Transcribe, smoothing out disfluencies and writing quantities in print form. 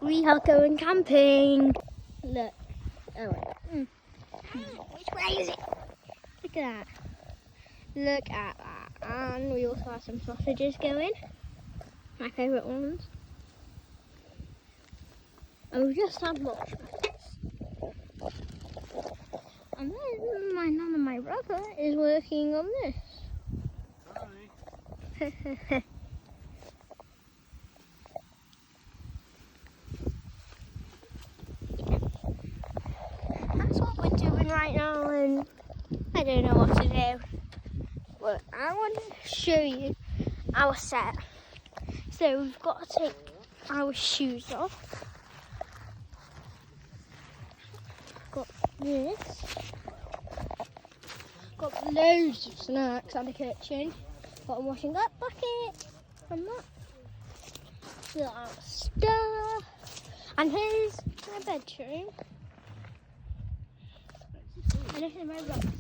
We are going camping. Look. Oh wait. Which way is it? Look at that. Look at that. And we also have some sausages going. My favourite ones. And we've just had marshmallows. And then my nan and my brother is working on this. Hi. That's what we're doing right now, and I don't know what to do. But I want to show you our set. So we've got to take our shoes off. Got this. Got loads of snacks and a kitchen. Got a washing up bucket from that. That stuff. And here's my bedroom. And this is my bedroom.